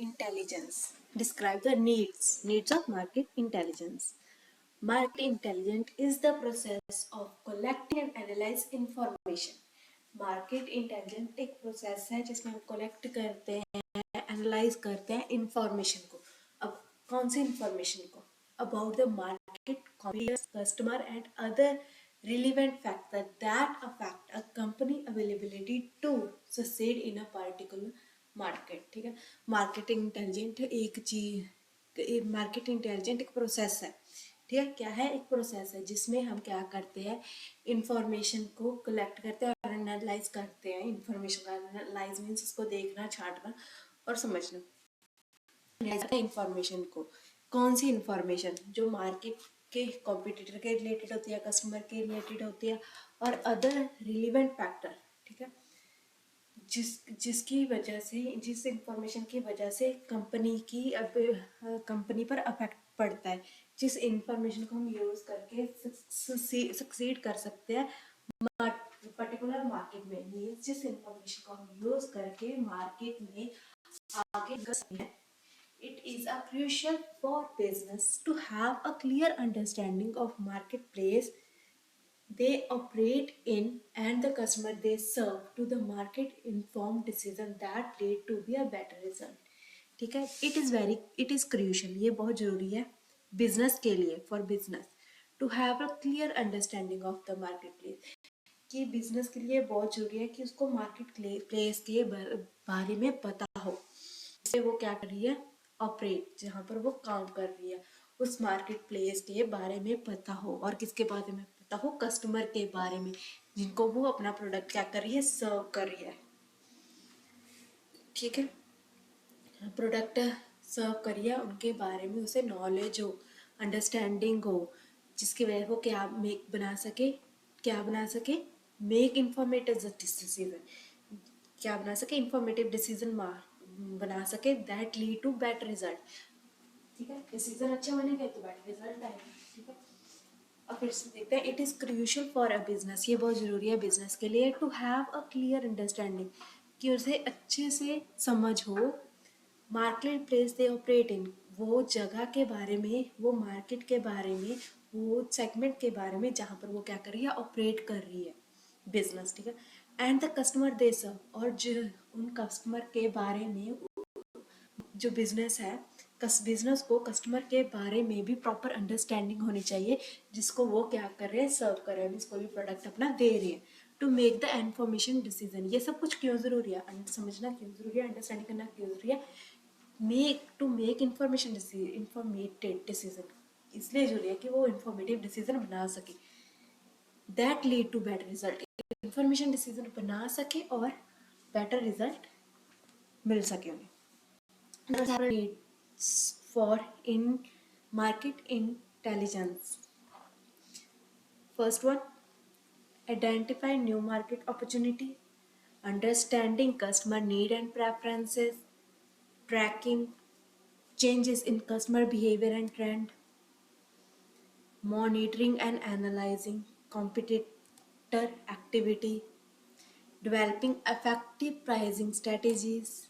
intelligence. Describe the needs of market intelligence. Market intelligence is the process of collecting and analyze information. Market intelligent एक process है जिसमें हम collect करते हैं, analyse करते हैं इंफॉर्मेशन को. अब कौन सी इंफॉर्मेशन को? About the market, competitors, customer and other relevant factor that affect a company ability to succeed in a particular market. ठीक है. मार्केटिंग इंटेलिजेंट एक चीज, मार्केट इंटेलिजेंट एक प्रोसेस है. ठीक है. क्या है? एक प्रोसेस है जिसमें हम क्या करते हैं, इंफॉर्मेशन को कलेक्ट करते हैं और एनालाइज करते हैं. इंफॉर्मेशन का एनालाइज मीन्स उसको देखना, छांटना और समझना. इंफॉर्मेशन को, कौन सी इंफॉर्मेशन? जो मार्केट के कॉम्पिटिटर के रिलेटेड होती है, कस्टमर के रिलेटेड होती है और अदर रिलेवेंट फैक्टर. ठीक है. जिसकी वजह से, जिस इंफॉर्मेशन की वजह से कंपनी की कंपनी पर अफेक्ट पड़ता है, जिस इंफॉर्मेशन को हम यूज करके सक्सीड कर सकते हैं पर्टिकुलर मार्केट में. जिस इंफॉर्मेशन को हम यूज करके मार्केट में आगे कर सकते हैं. It is a crucial for business to have a clear understanding of marketplace they operate in and the customer they serve to the market informed decision that lead to be a better result. ठीक है. it is crucial, ये बहुत जरूरी है business के लिए, for business to have a clear understanding of the marketplace. कि business के लिए बहुत जरूरी है कि उसको मार्केट प्लेस के बारे में पता हो. वो क्या कर रही है? ऑपरेट, जहाँ पर वो काम कर रही है उस मार्केट प्लेस के बारे में पता हो. और किसके बारे में पता हो? कस्टमर के बारे में, जिनको वो अपना प्रोडक्ट क्या कर रही है? सर्व कर रही है. ठीक है. प्रोडक्ट सर्व कर रही है, उनके बारे में उसे नॉलेज हो, अंडरस्टैंडिंग हो, जिसकी वजह वो क्या बना सके, मेक इंफॉर्मेटिव डिसीजन. क्या बना सके? इंफॉर्मेटिव डिसीजन बना सके that lead to better result. ठीक है. डिसीजन अच्छे बनेंगे तो बेटर रिजल्ट आएगा. ठीक है. अब फिर से देखते हैं. It is crucial for a business, ये बहुत जरूरी है बिजनेस के लिए, to have a clear understanding, कि उसे अच्छे से समझ हो. Marketplace they operate in, वो जगह के बारे में, वो मार्केट के बारे में, वो सेगमेंट के बारे में जहाँ पर वो क्या कर रही है? ऑपरेट कर रही है बिजनेस. ठीक है. एंड द कस्टमर दे सर्व, और जो उन कस्टमर के बारे में, जो बिजनेस है, बिजनेस को कस्टमर के बारे में भी प्रॉपर अंडरस्टैंडिंग होनी चाहिए, जिसको वो क्या कर रहे हैं? सर्व कर रहे हैं, जिसको भी प्रोडक्ट अपना दे रहे हैं. To make the information decision, ये सब कुछ क्यों जरूरी है? समझना क्यों जरूरी है? अंडरस्टैंडिंग करना क्यों जरूरी है? मेक इंफॉर्मेशन इंफॉर्मेटेड डिसीजन इसलिए जरूरी है कि वो इंफॉर्मेटिव डिसीजन बना सके. That lead to better result, information decision बना सके और बेटर रिजल्ट मिल सके उन्हें. Needs for in market intelligence. First one, identify new market opportunity, understanding customer need and preferences, tracking changes in customer behavior and trend, monitoring and analyzing competitor activity, developing effective pricing strategies,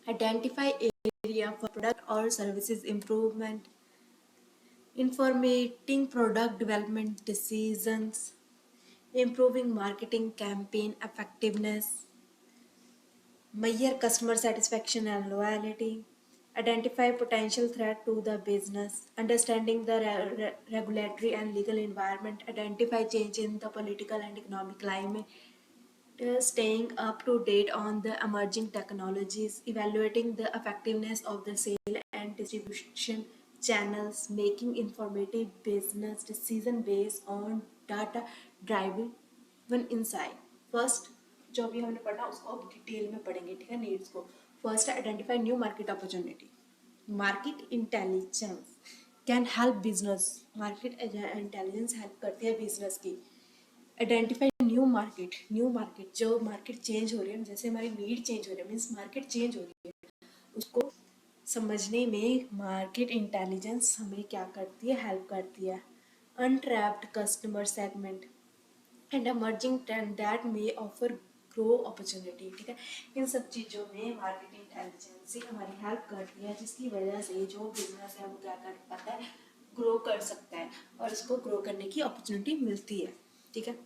identify area for product or services improvement, informating product development decisions, improving marketing campaign effectiveness, measure customer satisfaction and loyalty, identify potential threat to the business, understanding the regulatory and legal environment, identify change in the political and economic climate, staying up to date on the emerging technologies, evaluating the effectiveness of the sale and distribution channels, making informative business decision based on data driven insight. First, जो अभी हमने पढ़ा उसको अब detail में पढ़ेंगे. ठीक है. नीड्स को. First, identify new market opportunity. Market intelligence can help business. Market intelligence help करती है बिजनेस की. आइडेंटिफाई न्यू मार्केट, जो मार्केट चेंज हो रही है, जैसे हमारी नीड चेंज हो रही है, मीन्स मार्केट चेंज हो रही है, उसको समझने में मार्केट इंटेलिजेंस हमें क्या करती है? हेल्प करती है. Untapped customer segment and emerging trend that may offer grow opportunity, ठीक है। इन सब चीज़ों में मार्केटिंग इंटेलिजेंसी हमारी हेल्प करती है, जिसकी वजह से जो बिजनेस है वो क्या कर पाता है, ग्रो कर सकता है और उसको ग्रो करने की अपॉर्चुनिटी मिलती है, ठीक है।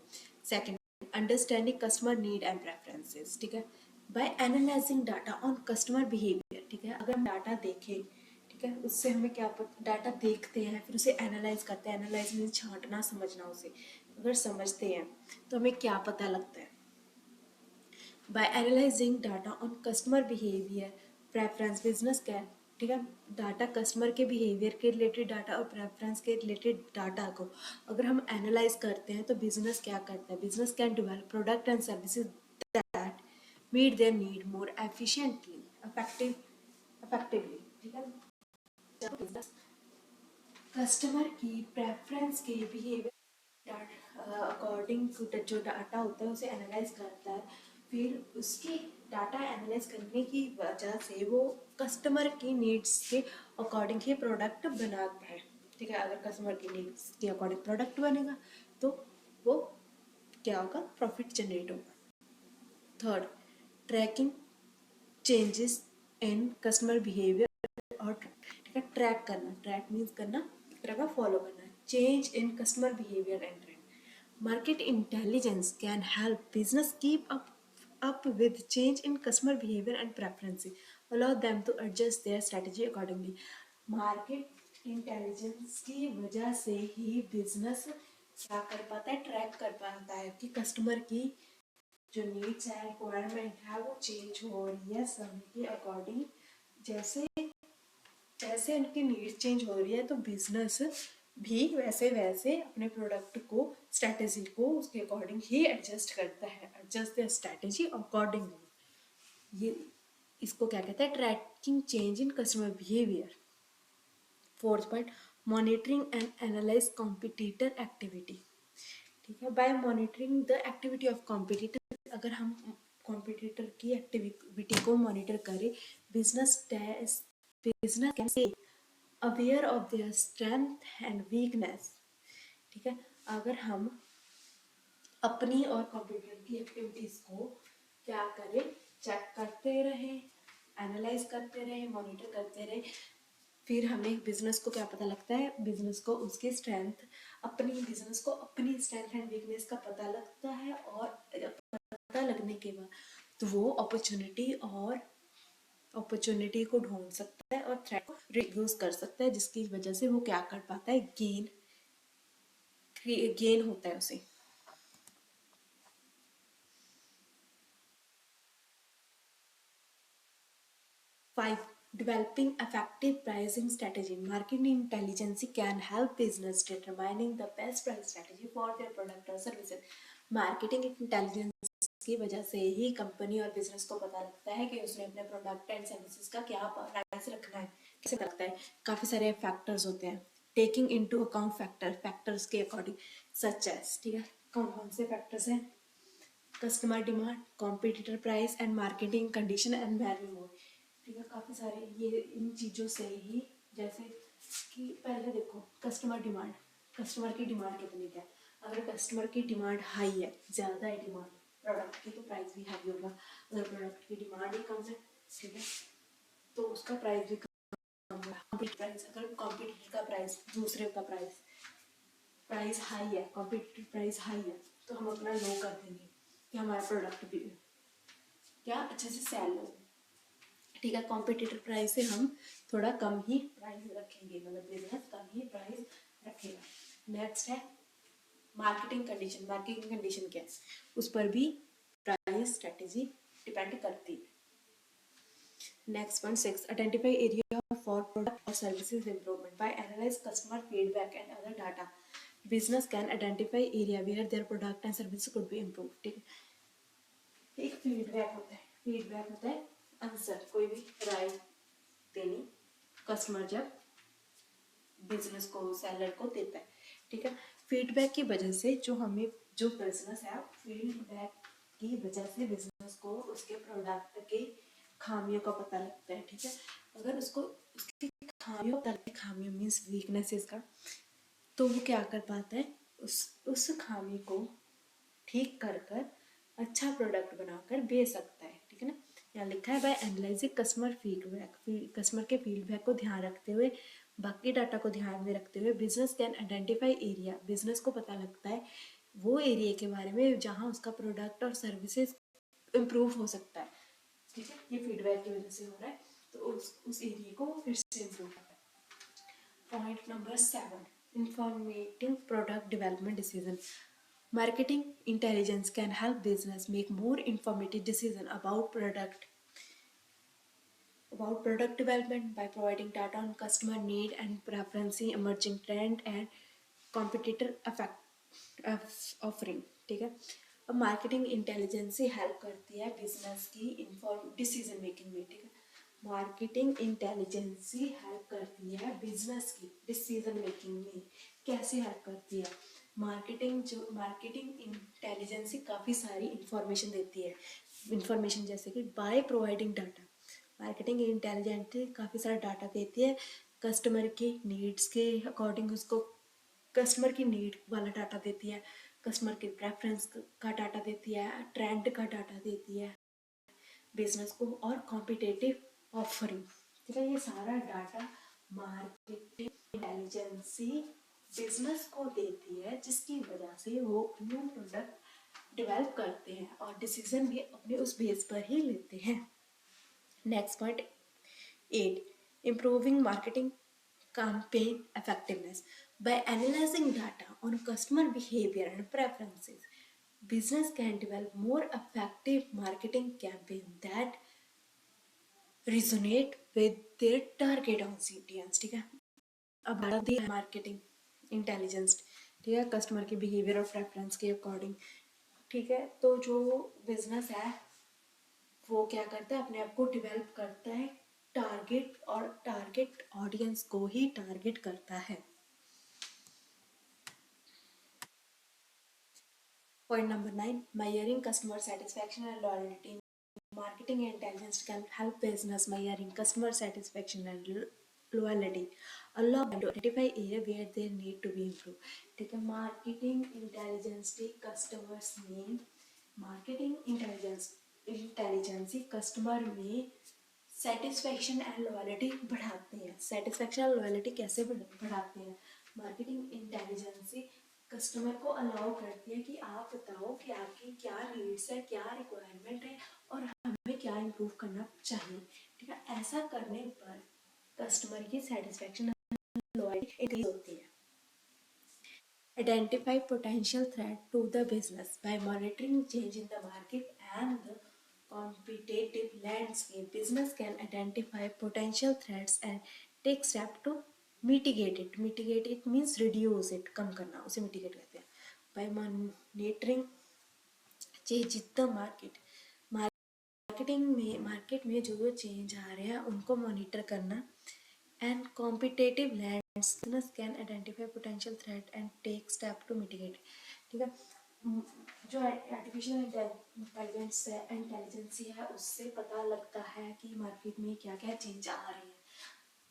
Second, understanding customer need and preferences, ठीक है। By analysing data on customer behaviour, ठीक है। अगर हम डाटा देखें, ठीक है, उससे हमें क्या पता, डाटा देखते हैं फिर उसे एनालाइज करते हैं, एनालाइज मीन्स छांटना समझना उसे, अगर समझते हैं तो हमें क्या पता लगता है, by analysing data on customer behaviour preference business can, ठीक है, डाटा कस्टमर के बिहेवियर के रिलेटेड डाटा और प्रेफरेंस के रिलेटेड डाटा को अगर हम एनालाइज करते हैं तो बिजनेस क्या करता है, business can develop product and services that meet their need more efficiently effectively, ठीक है। जब बिजनेस कस्टमर की प्रेफरेंस के बिहेवियर अकॉर्डिंग टू जो डाटा होता है उसे एनालाइज करता है, फिर उसकी डाटा एनालाइज करने की वजह से वो कस्टमर की नीड्स के अकॉर्डिंग ही प्रोडक्ट बनाता है, ठीक है। अगर कस्टमर की नीड्स के अकॉर्डिंग प्रोडक्ट बनेगा तो वो क्या होगा, प्रॉफिट जनरेट होगा। Third, tracking changes in customer behaviour और, ठीक है, ट्रैक करना, ट्रैक मीन्स करना, एक तरह का फॉलो करना, change in customer behaviour and trend. Market intelligence can help business keep up with change in customer behavior and preferences, allow them to adjust their strategy accordingly। Market intelligence की वजह से ही business क्या कर पाता है, track कर पाता है कि कस्टमर की जो नीड्स है, रिक्वायरमेंट है, वो चेंज हो रही है समय के अकॉर्डिंग। जैसे जैसे उनकी नीड्स चेंज हो रही है तो बिजनेस भी वैसे वैसे अपने प्रोडक्ट को, स्ट्रेटेजी को उसके अकॉर्डिंग ही एडजस्ट करता है, एडजस्ट द स्ट्रेटेजी अकॉर्डिंगली। ये इसको क्या कहते हैं, tracking change in customer behaviour. Fourth point, monitoring and analyse competitor activity, ठीक है। By monitoring the activity of competitor, अगर हम कॉम्पिटिटर की एक्टिविटी को मॉनिटर करें, बिजनेस बिजनेस कैन से aware of their strength and weakness, ठीक है। अगर हम अपनी और कंप्यूटर की एक्टिविटीज को क्या करें, चेक करते रहें, एनालाइज करते रहें, मॉनिटर करते रहें, फिर हमें बिजनेस को क्या पता लगता है, बिजनेस को उसके स्ट्रेंथ, अपनी बिजनेस को अपनी स्ट्रेंथ एंड वीकनेस का पता लगता है, और पता लगने के बाद तो वो अपॉर्चुनिटी को ढूंढ सकता है और थ्रेट को रिड्यूस कर सकता है, जिसकी वजह से वो क्या कर पाता है, गेन होता है उसे। 5. Developing effective pricing strategy. Marketing intelligence can help business determining the best price strategy for their product or services. Marketing intelligence की वजह से ही कंपनी और बिजनेस को पता लगता है कि उसने अपने प्रोडक्ट एंड सर्विसेज का क्या प्राइस रखना है, कैसे लगता है। काफ़ी सारे फैक्टर्स होते हैं, टेकिंग इनटू अकाउंट फैक्टर्स के अकॉर्डिंग, सच एज, ठीक है, कौन कौन से फैक्टर्स हैं, customer demand, competitor price and marketing condition and value mode, ठीक है। काफ़ी सारे ये इन चीज़ों से ही, जैसे कि पहले देखो कस्टमर डिमांड, कस्टमर की डिमांड कितनी है, अगर कस्टमर की डिमांड हाई है, ज़्यादा है डिमांड प्रोडक्ट की, तो प्राइस भी हाई होगा। अगर प्रोडक्ट की डिमांड ही कम है, ठीक है, तो उसका प्राइस भी कम होगा। प्राइस, अगर कॉम्पिटिटर का प्राइस, दूसरे का प्राइस हाई है, कॉम्पिटिटिव प्राइस हाई है, तो हम अपना लो कर देंगे कि हमारा प्रोडक्ट भी क्या अच्छे से सेल हो, ठीक है। कॉम्पिटिटिव प्राइस से हम थोड़ा कम ही प्राइस रखेंगे, मतलब बिजनेस कम ही प्राइस रखेगा। नेक्स्ट है मार्केटिंग कंडीशन। मार्केटिंग कंडीशन क्या है, उस पर भी प्राइस स्ट्रेटेजी डिपेंड करती है। Next one 6, identify area for product और services improvement. By analyse customer feedback and other data, business can identify area where their product and service could be improve, ठीक है। एक फीडबैक होता है, feedback होता है आंसर, कोई भी राय देनी कस्टमर जब बिजनेस को, सेलर को देता है, ठीक है। फीडबैक की वजह से जो हमें, जो बिजनेस है, फीडबैक की वजह से बिजनेस को उसके प्रोडक्ट के खामियों का पता लगता है, ठीक है। अगर उसको उसकी खामियों पता लगता है, खामियों मीन्स वीकनेसेस का, तो वो क्या कर पाता है, उस खामी को ठीक कर कर अच्छा प्रोडक्ट बनाकर बेच सकता है, ठीक है ना। यहाँ लिखा है by analysing customer feedback, customer के फीडबैक को ध्यान रखते हुए, बाकी डाटा को ध्यान में रखते हुए business can identify area, business को पता लगता है वो एरिया के बारे में जहाँ उसका प्रोडक्ट और सर्विसेज इम्प्रूव हो सकता है, ठीक है। ये फीडबैक की वजह से हो रहा है, तो उस एरिया को फिर से इम्प्रूव करना है। Point number 7, informative product development decision. Marketing intelligence can help business make more informative decisions about product development by providing data on customer need and preference, emerging trend and competitor effect offering, ठीक है। अब marketing intelligence से help करती है business की inform decision making में, ठीक है। मार्केटिंग इंटेलिजेंस ही हेल्प करती है बिजनेस की डिसीजन मेकिंग में। कैसे हेल्प करती है मार्केटिंग इंटेलिजेंस काफ़ी सारी इंफॉर्मेशन देती है। इंफॉर्मेशन जैसे कि by providing data, marketing intelligent काफ़ी सारा डाटा देती है कस्टमर की नीड्स के अकॉर्डिंग, उसको कस्टमर की नीड वाला डाटा देती है, कस्टमर के प्रेफरेंस का डाटा देती है, ट्रेंड का डाटा देती है बिजनेस को, और कॉम्पिटिटिव ऑफरिंग, ठीक है। ये सारा डाटा मार्केटिंग इंटेलिजेंसी बिजनेस को देती है, जिसकी वजह से वो न्यू प्रोडक्ट डेवलप करते हैं और डिसीजन भी अपने उस बेस पर ही लेते हैं। Next point 8, improving marketing campaign effectiveness. By analyzing data on customer behavior and preferences, business can develop more effective marketing campaign that resonate with their target audience, ठीक है। अब आती है मार्केटिंग इंटेलिजेंस, ठीक है, कस्टमर के बिहेवियर और preference के अकॉर्डिंग, ठीक है। तो जो बिजनेस है वो क्या करता है, अपने आप को डेवलप करता है टारगेट ऑडियंस को ही टारगेट करता है। Point number 9, measuring customer satisfaction and loyalty. Marketing intelligence can help business measuring customer satisfaction and loyalty, allow them to identify area where they need to be improved, ठीक है। Marketing intelligence customer में satisfaction and loyalty बढ़ाते हैं। Satisfaction और loyalty कैसे बढ़ाते हैं, marketing intelligence customer को अलाउ करती है कि आप बताओ कि आपकी क्या नीड्स है, क्या रिक्वायरमेंट है और हमें क्या इम्प्रूव करना चाहिए, ठीक है। ऐसा करने पर कस्टमर की सेटिस्फेक्शन लॉयल्टी इंक्रीज होती है। Identify potential threat to the business by monitoring change in the market and the competitive landscape. Business can identify potential threats and take steps to mitigate it. Mitigate it means reduce it, कम करना, उसे mitigate कहते हैं। By monitoring change in the market. Market में जो change आ रहे हैं उनको मॉनिटर करना, and competitive lands can identify potential threat and take step to mitigate, ठीक है। जो आर्टिफिशियल इंटेलिजेंस है उससे पता लगता है कि मार्केट में क्या क्या चेंज आ रहे हैं।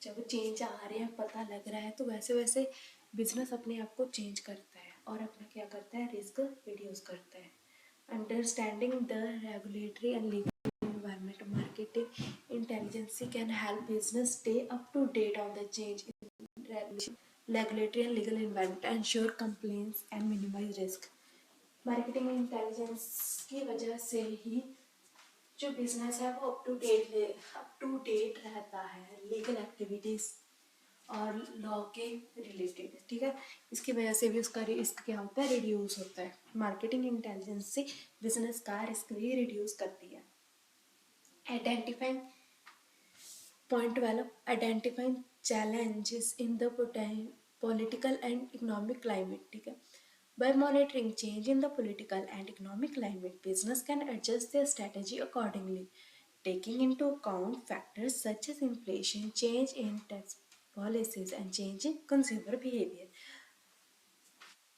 जब चेंज आ रहे हैं पता लग रहा है तो वैसे वैसे बिजनेस अपने आप को चेंज करता है और अपना क्या करता है, रिस्क रिड्यूस करता है। Understanding the regulatory and legal environment. Marketing intelligence can help business stay up to date on the change in regulation, regulatory and legal environment, ensure compliance and minimize risk. Marketing intelligence की वजह से ही जो business है वो up to date रहता है legal activities और law के रिलेटेड, ठीक है। इसकी वजह से भी उसका रिस्क क्या होता है, रिड्यूस होता है। मार्केटिंग इंटेलिजेंस से बिजनेस का रिस्क भी रिड्यूस करती है। Identifying point 12, identifying challenges in the political and economic climate, ठीक है। By monitoring change in the political and economic climate, business can adjust their strategy accordingly, taking into account factors such as inflation, change in tax policies and change in consumer behavior,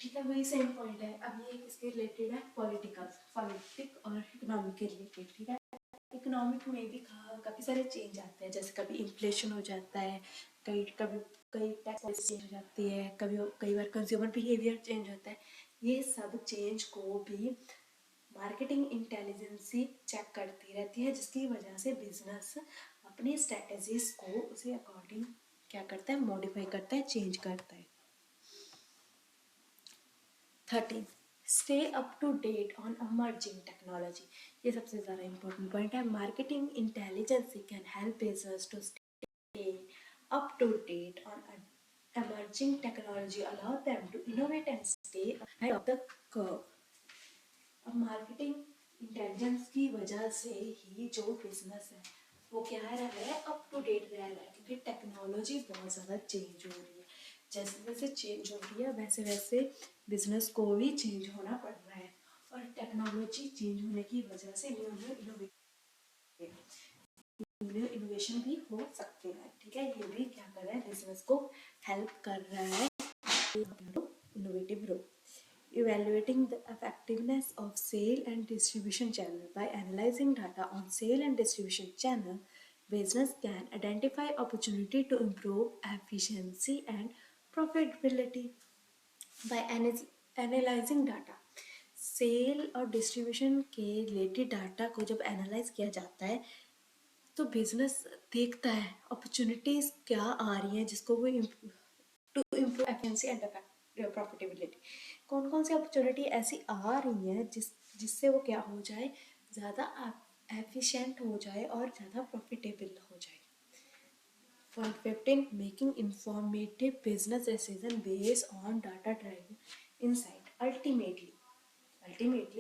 ठीक है। वही same point है। अब ये किसके related है, politic और economic के रिलेटेड, ठीक है। इकोनॉमिक में भी काफ़ी सारे चेंज आते हैं, जैसे कभी इन्फ्लेशन हो जाता है, कई टैक्स पॉलिसी चेंज हो जाती है, कई बार कंज्यूमर बिहेवियर चेंज होता है। ये सब चेंज को भी मार्केटिंग इंटेलिजेंसी चेक करती रहती है, जिसकी वजह से बिजनेस अपनी स्ट्रेटजीज को उसे अकॉर्डिंग क्या करता है, मॉडिफाई करता है, चेंज करता है। 13, stay up to date on emerging technology. ये सबसे ज़्यादा इंपॉर्टेंट पॉइंट है। Marketing intelligence can help business to stay up to date on emerging technology, allow them to innovate and stay ahead of the curve। अब marketing intelligence की वजह से ही जो business है वो क्या रह रहा है, अप टू डेट रह रहा है, क्योंकि टेक्नोलॉजी बहुत ज़्यादा चेंज हो रही है। जैसे जैसे चेंज हो रही है वैसे वैसे बिजनेस को भी चेंज होना पड़ रहा है, और टेक्नोलॉजी चेंज होने की वजह से न्यू इनोवेशन भी हो सकते हैं। ठीक है, ये भी क्या कर रहा है, बिजनेस को हेल्प कर रहा है innovative role। Evaluating the effectiveness of sale and distribution channel. By analyzing data on sale and distribution channel, business can identify opportunity to improve efficiency and profitability। By analyzing data, sale और distribution के related data को जब analyse किया जाता है तो business देखता है अपॉर्चुनिटीज क्या आ रही हैं जिसको वो to improve efficiency and profitability. कौन कौन सी अपॉर्चुनिटी ऐसी आ रही हैं जिससे वो क्या हो जाए, ज़्यादा एफिशिएंट हो जाए और ज़्यादा प्रॉफिटेबल हो जाए। Point 15, making informative business decision based on data driven insight। Ultimately,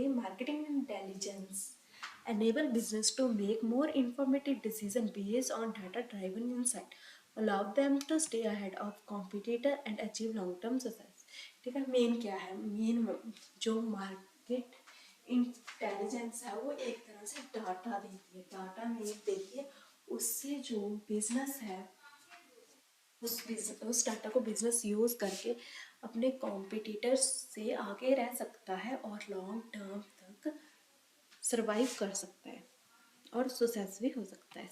marketing intelligence enable business to make more informative decision based on data driven insight, allow them to stay ahead of competitor and achieve long term success। ठीक है, main क्या है, main जो market intelligence है वो एक तरह से डाटा देती है, डाटा मेन देती है, उससे जो बिजनेस है उस डाटा को बिजनेस यूज करके अपने कॉम्पिटिटर्स से आगे रह सकता है और लॉन्ग टर्म तक सरवाइव कर सकता है और सक्सेस भी हो सकता है।